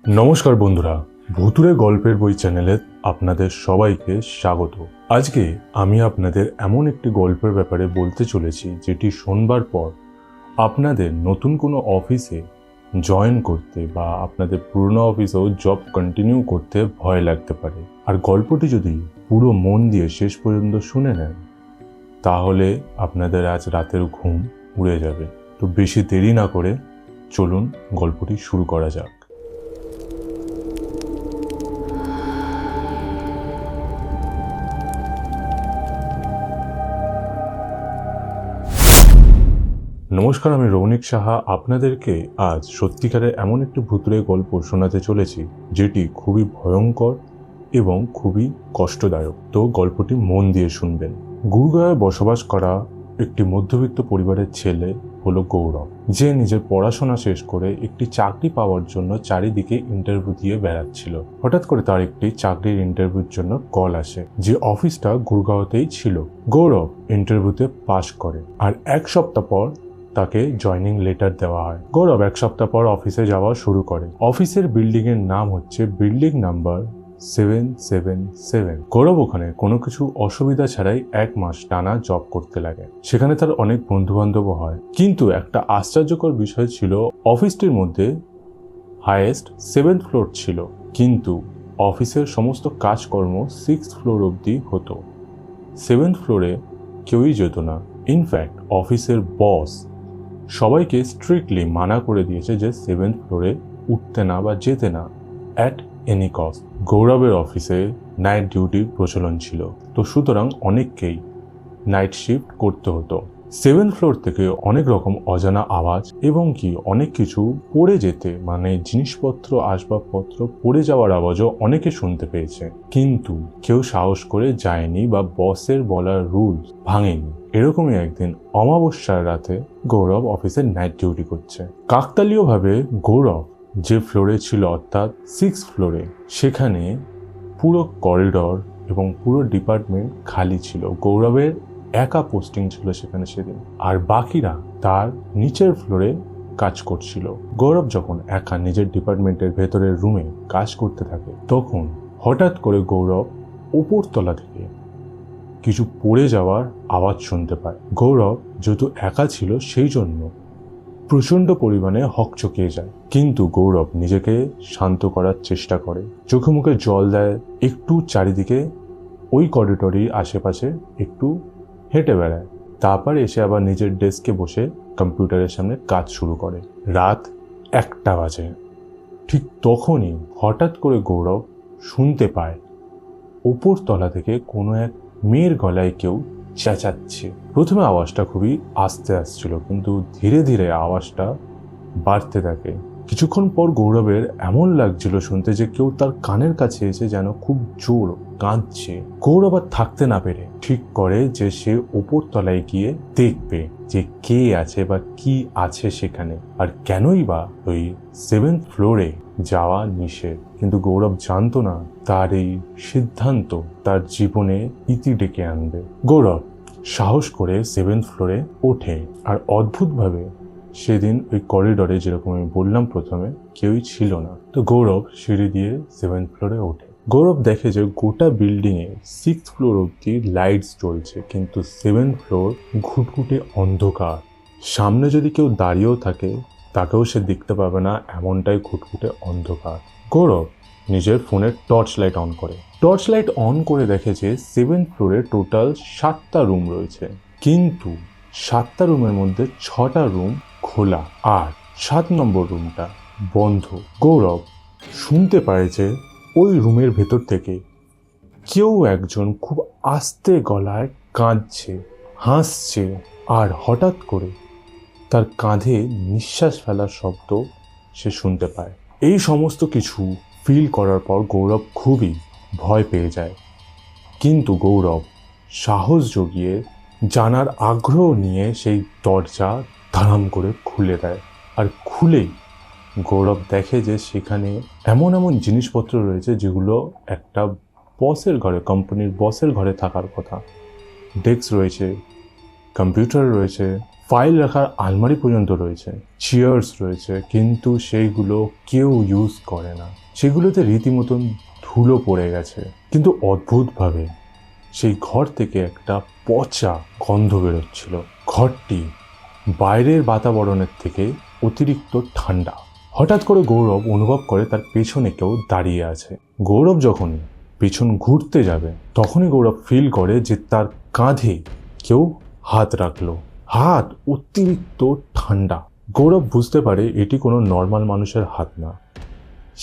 নমস্কার বন্ধুরা, ভুতুড়ে গল্পের বই চ্যানেলে আপনাদের সবাইকে স্বাগত। আজকে আমি আপনাদের এমন একটি গল্পের ব্যাপারে বলতে চলেছি যেটি শোনবার পর আপনাদের নতুন কোনো অফিসে জয়েন করতে বা আপনাদের পুরনো অফিসেও জব কন্টিনিউ করতে ভয় লাগতে পারে। আর গল্পটি যদি পুরো মন দিয়ে শেষ পর্যন্ত শুনে নেন তাহলে আপনাদের আজ রাতের ঘুম উড়ে যাবে। তো বেশি দেরি না করে চলুন গল্পটি শুরু করা যাক। নমস্কার, আমি রৌনিক সাহা আপনাদেরকে আজ সত্যিকারের এমন একটি ভুতুড়ে গল্প শোনাতে চলেছি যেটি খুবই ভয়ঙ্কর এবং খুবই কষ্টদায়ক। তো গল্পটি মন দিয়ে শুনবেন। গুরগাঁওয়ে বসবাস করা একটি মধ্যবিত্ত পরিবারের ছেলে হলো গৌরব, যে নিজের পড়াশোনা শেষ করে একটি চাকরি পাওয়ার জন্য চারিদিকে ইন্টারভিউ দিয়ে বেড়াচ্ছিল। হঠাৎ করে তার একটি চাকরির ইন্টারভিউর জন্য কল আসে, যে অফিসটা গুরগাঁওতেই ছিল। গৌরব ইন্টারভিউতে পাশ করে আর এক সপ্তাহ পর তাকে জয়নিং লেটার দেওয়া হয়। গৌরব এক সপ্তাহ পর অফিসে যাওয়া শুরু করে। অফিসের বিল্ডিং এর নাম হচ্ছে বিল্ডিং নাম্বার 777। গৌরব ওখানে কোনো কিছু অসুবিধা ছাড়াই 1 মাস টানা জব করতে লাগে। সেখানে তার অনেক বন্ধু বান্ধব হয়, কিন্তু একটা আশ্চর্যকর বিষয় ছিল, অফিসটির মধ্যে হাইয়েস্ট 7th ফ্লোর ছিল, কিন্তু অফিসের সমস্ত কাজকর্ম 6th ফ্লোর অবধি হতো। 7th ফ্লোরে কেউই যেত না। ইনফ্যাক্ট অফিসের বস সবাইকে স্ট্রিক্টলি মানা করে দিয়েছে যে 7th ফ্লোরে উঠতে না বা যেতে না অ্যাট এনি কস্ট। গৌরবের অফিসে নাইট ডিউটির প্রচলন ছিল, তো সুতরাং অনেককেই নাইট শিফট করতে হতো। 7th ফ্লোর থেকে অনেক রকম অজানা আওয়াজ এবং কি অনেক কিছু পড়ে যেতে, মানে জিনিসপত্র আসবাবপত্র পড়ে যাওয়ার আওয়াজও অনেকে শুনতে পেয়েছে, কিন্তু কেউ সাহস করে যায়নি বা বসের বলার রুলস ভাঙেনি। এরকমই একদিন অমাবস্যার রাতে গৌরব অফিসের নাইট ডিউটি করছে। কাকতালীয়ভাবে গৌরব যে ফ্লোরে ছিল, অর্থাৎ 6th ফ্লোরে, সেখানে পুরো করিডর এবং পুরো ডিপার্টমেন্ট খালি ছিল। গৌরবের একা পোস্টিং ছিল সেখানে সেদিন, আর বাকিরা তার নিচের ফ্লোরে কাজ করছিল। গৌরব যখন একা নিজের ডিপার্টমেন্টের ভেতরের রুমে কাজ করতে থাকে, তখন হঠাৎ করে গৌরব উপরতলা থেকে কিছু পড়ে যাওয়ার আওয়াজ শুনতে পায়। গৌরব যেহেতু একা ছিল সেই জন্য প্রচণ্ড পরিমাণে হকচকিয়ে যায়, কিন্তু গৌরব নিজেকে শান্ত করার চেষ্টা করে, চোখে মুখে জল দেয়, একটু চারিদিকে ওই করিডোরের আশেপাশে একটু হেঁটে বেড়ায়, তারপর এসে আবার নিজের ডেস্কে বসে কম্পিউটারের সামনে কাজ শুরু করে। রাত 1টা বাজে। ঠিক তখনই হঠাৎ করে গৌরব শুনতে পায় উপর তলা থেকে কোনো এক মেয়ের গলায় কেউ চেঁচাচ্ছে। প্রথমে আওয়াজটা খুবই আস্তে আসছিল, কিন্তু ধীরে ধীরে আওয়াজটা বাড়তে থাকে। কিছুক্ষণ পর গৌরবের এমন লাগছিল শুনতে যে কেউ তার কানের কাছে এসে যেন খুব জোর কাঁদছে। গৌরব আর থাকতে না পেরে ঠিক করে যে সে ওপর তলায় গিয়ে দেখবে যে কে আছে বা কি আছে সেখানে, আর কেনই বা ওই 7th ফ্লোরে যাওয়া নিষেধ। কিন্তু গৌরব জানতো না তার এই সিদ্ধান্ত তার জীবনে ইতি ডেকে আনবে। গৌরব সাহস করে 7th ফ্লোরে ওঠে, আর অদ্ভুতভাবে সেদিন ওই করিডরে, যেরকম আমি বললাম প্রথমে, কেউই ছিল না। তো গৌরব সিঁড়ি দিয়ে 7th ফ্লোরে ওঠে। গৌরব দেখে যে গোটা বিল্ডিং এ 6th ফ্লোর অব্দি লাইটস জ্বলছে, কিন্তু 7th ফ্লোর ঘুটঘুটে অন্ধকার। সামনে যদি কেউ দাঁড়িয়েও থাকে তাকেও সে দেখতে পাবে না, এমনটাই ঘুটঘুটে অন্ধকার। গৌরব নিজের ফোনের টর্চ লাইট অন করে। টর্চ লাইট অন করে দেখে যে 7th ফ্লোরে টোটাল 7টা রুম রয়েছে, কিন্তু 7টা রুমের মধ্যে 6টা রুম খোলা আর 7 নম্বর রুমটা বন্ধ। গৌরব শুনতে পায় যে ওই রুমের ভেতর থেকে কেউ একজন খুব আস্তে গলায় কাঁদছে, হাসছে, আর হঠাৎ করে তার কাঁধে নিঃশ্বাস ফেলার শব্দ সে শুনতে পায়। এই সমস্ত কিছু ফিল করার পর গৌরব খুবই ভয় পেয়ে যায়, কিন্তু গৌরব সাহস জুগিয়ে জানার আগ্রহ নিয়ে সেই দরজা ধারাম করে খুলে দেয়। আর খুলেই গৌরব দেখে যে সেখানে এমন এমন জিনিসপত্র রয়েছে যেগুলো একটা বসের ঘরে, কোম্পানির বসের ঘরে থাকার কথা। ডেস্ক রয়েছে, কম্পিউটার রয়েছে, ফাইল রাখার আলমারি পর্যন্ত রয়েছে, চেয়ার্স রয়েছে, কিন্তু সেইগুলো কেউ ইউজ করে না। সেগুলোতে রীতিমতন ধুলো পড়ে গেছে। কিন্তু অদ্ভুতভাবে সেই ঘর থেকে একটা পচা গন্ধ বেরোচ্ছিল। ঘরটি বাইরের বাতাবরণের থেকে অতিরিক্ত ঠান্ডা। হঠাৎ করে গৌরব অনুভব করে তার পেছনে কেউ দাঁড়িয়ে আছে। গৌরব যখন পেছন ঘুরতে যাবে তখনই গৌরব ফিল করে যে তার কাঁধে কেউ হাত রাখলো। হাত অতিরিক্ত ঠান্ডা। গৌরব বুঝতে পারে এটি কোনো নর্মাল মানুষের হাত না,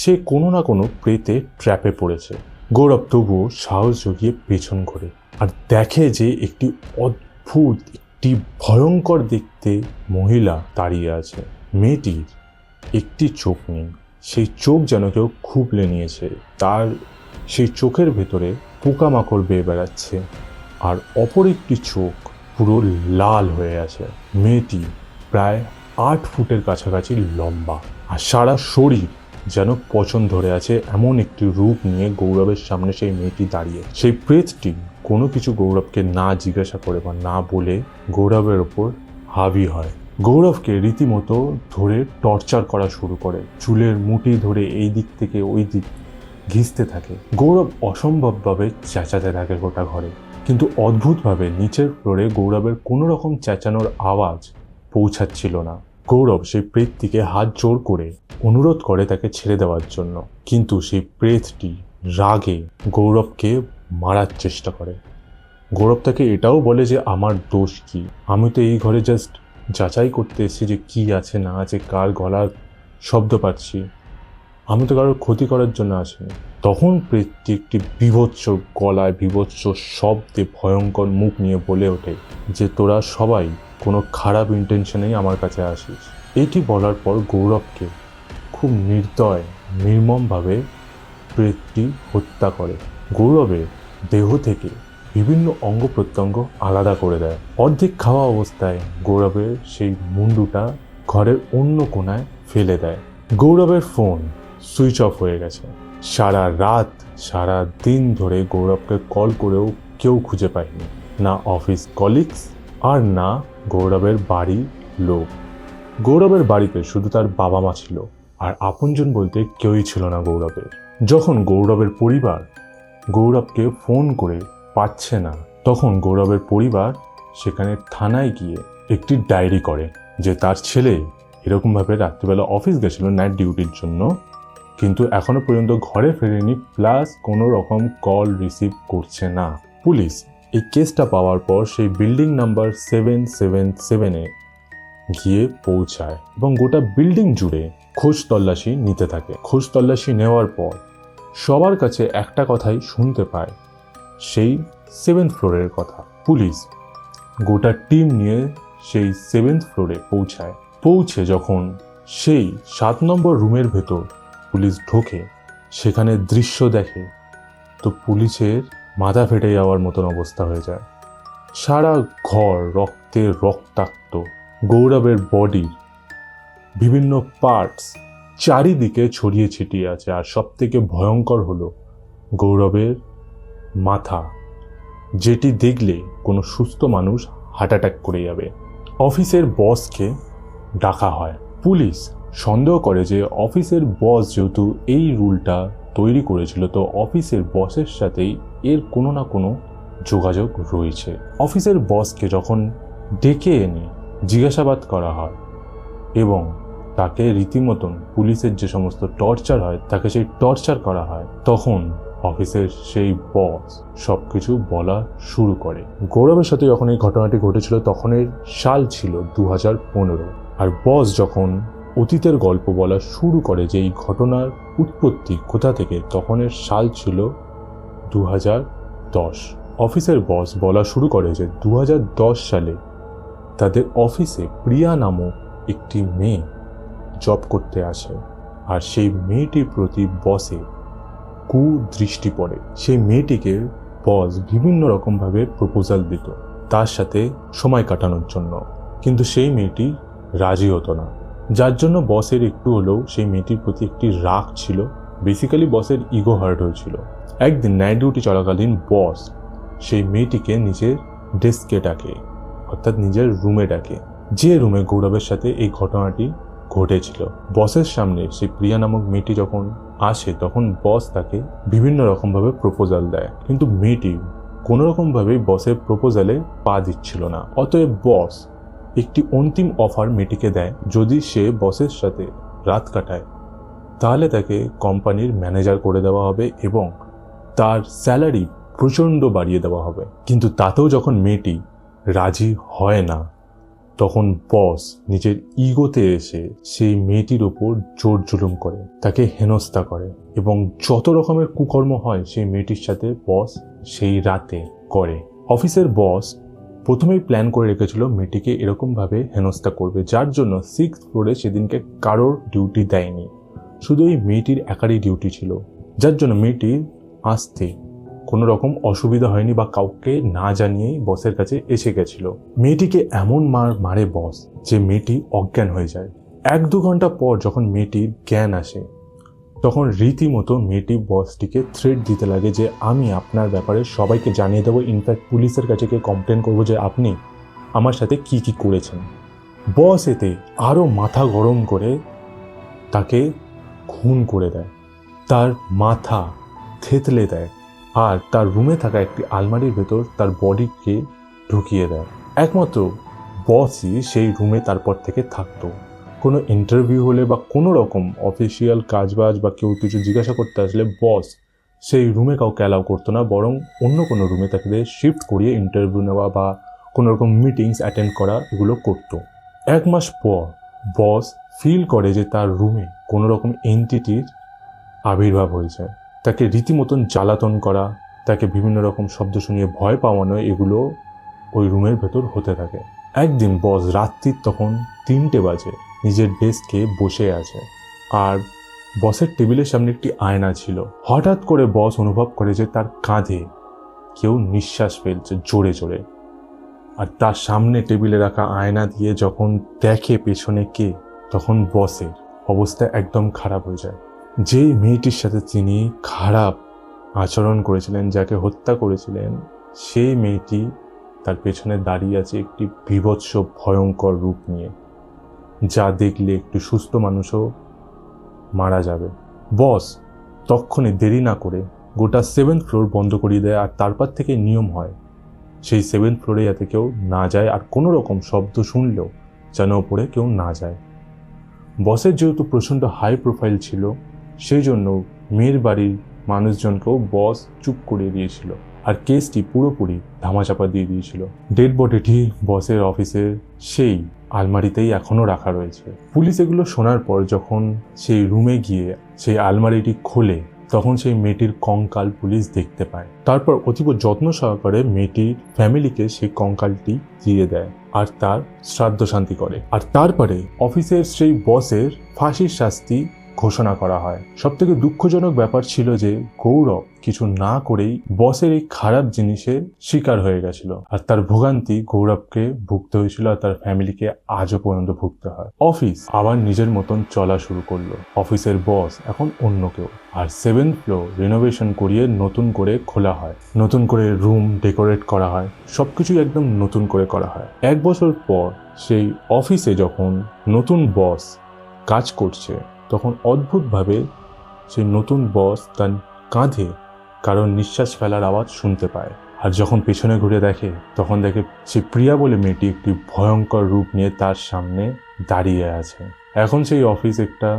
সে কোনো না কোনো প্রেতে ট্র্যাপে পড়েছে। গৌরব তবুও সাহস জুগিয়ে পেছন ঘোরে আর দেখে যে একটি অদ্ভুত, একটি ভয়ঙ্কর দেখতে মহিলা দাঁড়িয়ে আছে। মেয়েটির একটি চোখ নেই, সেই চোখ যেন কেউ খুবলে নিয়েছে। তার সেই চোখের ভেতরে পোকামাকড় বেয়ে বেড়াচ্ছে আর অপর একটি চোখ পুরো লাল হয়ে আছে। মেয়েটি প্রায় 8 ফুটের কাছাকাছি লম্বা আর সারা শরীর যেন পচন ধরে আছে। এমন একটি রূপ নিয়ে গৌরবের সামনে সেই মেয়েটি দাঁড়িয়ে। সেই প্রেতটি কোনো কিছু গৌরবকে না জিজ্ঞাসা করে বা না বলে গৌরবের ওপর হাবি হয়। গৌরবকে রীতিমতো ধরে টর্চার করা শুরু করে, চুলের মুঠি ধরে এই দিক থেকে ওই দিক ঘিঁচতে থাকে। গৌরব অসম্ভবভাবে চেঁচাতে থাকে গোটা ঘরে, কিন্তু অদ্ভুতভাবে নিচের ফ্লোরে গৌরবের কোনো রকম চেঁচানোর আওয়াজ পৌঁছাচ্ছিল না। গৌরব সেই প্রেতটিকে হাত জোর করে অনুরোধ করে তাকে ছেড়ে দেওয়ার জন্য, কিন্তু সেই প্রেতটি রাগে গৌরবকে মারার চেষ্টা করে। গৌরব তাকে এটাও বলে যে আমার দোষ কি, আমি তো এই ঘরে জাস্ট যাচাই করতে এসেছি যে কি আছে না আছে, কার গলার শব্দ পাচ্ছি, আমি তো কারোর ক্ষতি করার জন্য আসিনি। তখন প্রেতটি একটি বীভৎস গলায় বীভৎস শব্দে ভয়ঙ্কর মুখ নিয়ে বলে ওঠে যে তোরা সবাই কোনো খারাপ ইন্টেনশনেই আমার কাছে আসিস। এটি বলার পর গৌরবকে খুব নির্মমভাবে প্রেতটি হত্যা করে। গৌরবের দেহ থেকে বিভিন্ন অঙ্গ প্রত্যঙ্গ আলাদা করে দেয়। অর্ধেক খাওয়া অবস্থায় গৌরবের সেই মুন্ডুটা ঘরের অন্য কোণায় ফেলে দেয়। গৌরবের ফোন সুইচ অফ হয়ে গেছে। সারা রাত সারা দিন ধরে গৌরবকে কল করেও কেউ খুঁজে পায়নি, না অফিস কলিগস আর না গৌরবের বাড়ির লোক। গৌরবের বাড়িতে শুধু তার বাবা মা ছিল, আর আপনজন বলতে কেউই ছিল না গৌরবের। যখন গৌরবের পরিবার গৌরবকে ফোন করে পাচ্ছে না, তখন গৌরবের পরিবার সেখানে থানায় গিয়ে একটি ডায়েরি করে যে তার ছেলে এরকমভাবে রাত্রিবেলা অফিস গেছিল নাইট ডিউটির জন্য, কিন্তু এখনো পর্যন্ত ঘরে ফেরেনি, প্লাস কোনো রকম কল রিসিভ করছে না। পুলিশ এই কেসটা পাওয়ার পর সেই বিল্ডিং নাম্বার 777-এ গিয়ে পৌঁছায় এবং গোটা বিল্ডিং জুড়ে খোঁজ তল্লাশি নিতে থাকে। খোঁজ তল্লাশি নেওয়ার পর সবার কাছে একটা কথাই শুনতে পায়, সেই 7th ফ্লোরের কথা। পুলিশ গোটা টিম নিয়ে সেই 7th ফ্লোরে পৌঁছায়। পৌঁছে যখন সেই 7 নম্বর রুমের ভেতর পুলিশ ঢোকে, সেখানে দৃশ্য দেখে তো পুলিশের মাথা ফেটে যাওয়ার মতন অবস্থা হয়ে যায়। সারা ঘর রক্তে রক্তাক্ত। গৌরবের বডির বিভিন্ন পার্টস চারিদিকে ছড়িয়ে ছিটিয়ে আছে, আর সবথেকে ভয়ঙ্কর হলো গৌরবের মাথা, যেটি দেখলে কোনো সুস্থ মানুষ হার্ট অ্যাটাক করে যাবে। অফিসের বসকে ডাকা হয়। পুলিশ সন্দেহ করে যে অফিসের বস যেহেতু এই রুলটা তৈরি করেছিল, তো অফিসের বসের সাথেই এর কোনো না কোনো যোগাযোগ রয়েছে। অফিসের বসকে যখন ডেকে এনে জিজ্ঞাসাবাদ করা হয় এবং তাকে রীতিমতন পুলিশের যে সমস্ত টর্চার হয় তাকে সেই টর্চার করা হয়, তখন অফিসের সেই বস সবকিছু বলা শুরু করে। গৌরবের সাথে যখন এই ঘটনাটি ঘটেছিল তখনের সাল ছিল 2015, আর বস যখন অতীতের গল্প বলা শুরু করে যে এই ঘটনার উৎপত্তি কোথা থেকে, তখনের সাল ছিল 2010। অফিসের বস বলা শুরু করে যে 2010 সালে তাদের অফিসে প্রিয়া নামক একটি মেয়ে জব করতে আসে, আর সেই মেয়েটির প্রতি বসে কুদৃষ্টি পড়ে। সেই মেয়েটিকে বস বিভিন্ন রকমভাবে প্রপোজাল দিত তার সাথে সময় কাটানোর জন্য, কিন্তু সেই মেয়েটি রাজি হতো না, যার জন্য বসের একটু হলেও সেই মেয়েটির প্রতি একটি রাগ ছিল। বেসিক্যালি বসের ইগো হার্ট হয়েছিল। একদিন নাইট ডিউটি চলাকালীন বস সেই মেয়েটিকে নিজের ডেস্কে ডাকে, অর্থাৎ নিজের রুমে ডাকে, যে রুমে গৌরবের সাথে এই ঘটনাটি ঘটেছিল। বসের সামনে সেই প্রিয়া নামক মেয়েটি যখন আসে তখন বস তাকে বিভিন্ন রকমভাবে প্রপোজাল দেয়, কিন্তু মেয়েটি কোনো রকমভাবেই বসের প্রপোজালে পা দিচ্ছিল না। অতএব বস একটি অন্তিম অফার মেয়েটিকে দেয়, যদি সে বসের সাথে রাত কাটায় তাহলে তাকে কোম্পানির ম্যানেজার করে দেওয়া হবে এবং তার স্যালারি প্রচণ্ড বাড়িয়ে দেওয়া হবে। কিন্তু তাতেও যখন মেয়েটি রাজি হয় না তখন বস নিজের ইগোতে এসে সেই মেয়েটির ওপর জোর জুলুম করে, তাকে হেনস্থা করে এবং যত রকমের কুকর্ম হয় সেই মেয়েটির সাথে বস সেই রাতে করে। অফিসের বস প্রথমেই প্ল্যান করে রেখেছিল মেয়েটিকে এরকমভাবে হেনস্থা করবে, যার জন্য 6th ফ্লোরে সেদিনকে কারোর ডিউটি দেয়নি, শুধু এই মেয়েটির একারই ডিউটি ছিল, যার জন্য মেয়েটির আসতে কোনো রকম অসুবিধা হয়নি বা কাউকে না জানিয়েই বসের কাছে এসে গেছিল। মেয়েটিকে এমন মারে বস যে মেয়েটি অজ্ঞান হয়ে যায়। 1-2 ঘন্টা পর যখন মেয়েটির জ্ঞান আসে তখন রীতিমতো মেয়েটি বসটিকে থ্রেট দিতে লাগে যে আমি আপনার ব্যাপারে সবাইকে জানিয়ে দেবো, ইনফ্যাক্ট পুলিশের কাছে গিয়ে কমপ্লেন করবো যে আপনি আমার সাথে কি কি করেছেন। বস এতে আরও মাথা গরম করে তাকে খুন করে দেয়, তার মাথা থেতলে দেয় আর তার রুমে থাকা একটি আলমারির ভেতর তার বডিকে ঢুকিয়ে দেয়। একমাত্র বসই সেই রুমে তারপর থেকে থাকতো। কোনো ইন্টারভিউ হলে বা কোনো রকম অফিসিয়াল কাজবাজ বা কেউ কিছু জিজ্ঞাসা করতে আসলে বস সেই রুমে কাউকে অ্যালাউ করতো না, বরং অন্য কোনো রুমে তাকে শিফট করিয়ে ইন্টারভিউ নেওয়া বা কোনো রকম মিটিংস অ্যাটেন্ড করা এগুলো করতো। 1 মাস পর বস ফিল করে যে তার রুমে কোনো রকম এন্টিটির আবির্ভাব হয়েছে। তাকে রীতিমতন জ্বালাতন করা, তাকে বিভিন্ন রকম শব্দ শুনিয়ে ভয় পাওয়ানো, এগুলো ওই রুমের ভেতর হতে থাকে। একদিন বস রাত্রির তখন 3টে বাজে নিজের ডেস্কে বসে আছে আর বসের টেবিলের সামনে একটি আয়না ছিল। হঠাৎ করে বস অনুভব করে যে তার কাঁধে কেউ নিঃশ্বাস ফেলছে জোরে জোরে, আর তার সামনে টেবিলে রাখা আয়না দিয়ে যখন দেখে পেছনে কে, তখন বসের অবস্থা একদম খারাপ হয়ে যায়। যেই মেয়েটির সাথে তিনি খারাপ আচরণ করেছিলেন, যাকে হত্যা করেছিলেন, সেই মেয়েটি তার পেছনে দাঁড়িয়ে আছে একটি বীভৎস ভয়ঙ্কর রূপ নিয়ে, যা দেখলে একটু সুস্থ মানুষও মারা যাবে। বস তক্ষণে দেরি না করে গোটা 7th ফ্লোর বন্ধ করিয়ে দেয় আর তারপর থেকে নিয়ম হয় সেই 7th ফ্লোরে যাতে কেউ না যায় আর কোনো রকম শব্দ শুনলেও যেন ওপরে কেউ না যায়। বসের যেহেতু প্রচণ্ড হাই প্রোফাইল ছিল সেই জন্য মেয়ের বাড়ির মানুষজনকেও বস চুপ করিয়ে দিয়েছিল আর কেসটি পুরোপুরি ধামাচাপা দিয়ে দিয়েছিল। ডেড বডিটি বসের অফিসের সেই আলমারিতেই এখনও রাখা রয়েছে। পুলিশ এগুলো শোনার পর যখন সেই রুমে গিয়ে সেই আলমারিটি খোলে তখন সেই মেয়েটির কঙ্কাল পুলিশ দেখতে পায়। তারপর অতীব যত্ন সহকারে মেয়েটির ফ্যামিলিকে সেই কঙ্কালটি দিয়ে দেয় আর তার শ্রাদ্ধ শান্তি করে। আর তারপরে অফিসের সেই বসের ফাঁসির শাস্তি ঘোষণা করা হয়। সবথেকে দুঃখজনক ব্যাপার ছিল যে গৌরব কিছু না করেই বসের এই খারাপ জিনিসের শিকার হয়ে গেছিল আর তার ভোগান্তি গৌরবকে ভুগতে হয়েছিল আর তার ফ্যামিলিকে আজও পর্যন্ত ভুগতে হয়। অফিস আবার নিজের মতন চলা শুরু করলো। অফিসের বস এখন অন্য কেউ আর 7th ফ্লোর রিনোভেশন করিয়ে নতুন করে খোলা হয়, নতুন করে রুম ডেকোরেট করা হয়, সবকিছু একদম নতুন করে করা হয়। 1 বছর পর সেই অফিসে যখন নতুন বস কাজ করছে তখন অদ্ভুতভাবে সেই নতুন বস তার কাঁধে কারণ নিঃশ্বাস ফেলার আওয়াজ শুনতে পায় আর যখন পেছনে ঘুরে দেখে তখন দেখে সেই প্রিয়া বলে মেয়েটি একটি ভয়ঙ্কর রূপ নিয়ে তার সামনে দাঁড়িয়ে আছে। এখন সেই অফিস একটা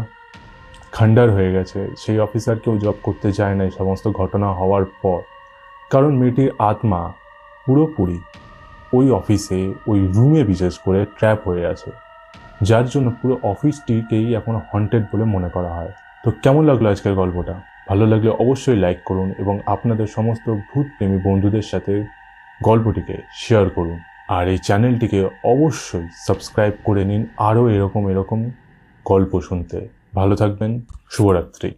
খণ্ডার হয়ে গেছে, সেই অফিসার কেউ জব করতে যায় না এই সমস্ত ঘটনা হওয়ার পর, কারণ মেয়েটির আত্মা পুরোপুরি ওই অফিসে ওই রুমে বিশেষ করে ট্র্যাপ হয়ে আছে, যার জন্য পুরো অফিসটিকেই এখন হন্টেড বলে মনে করা হয়। তো কেমন লাগলো আজকের গল্পটা? ভালো লাগলে অবশ্যই লাইক করুন এবং আপনাদের সমস্ত ভূতপ্রেমী বন্ধুদের সাথে গল্পটিকে শেয়ার করুন আর এই চ্যানেলটিকে অবশ্যই সাবস্ক্রাইব করে নিন আরও এরকম গল্প শুনতে। ভালো থাকবেন, শুভরাত্রি।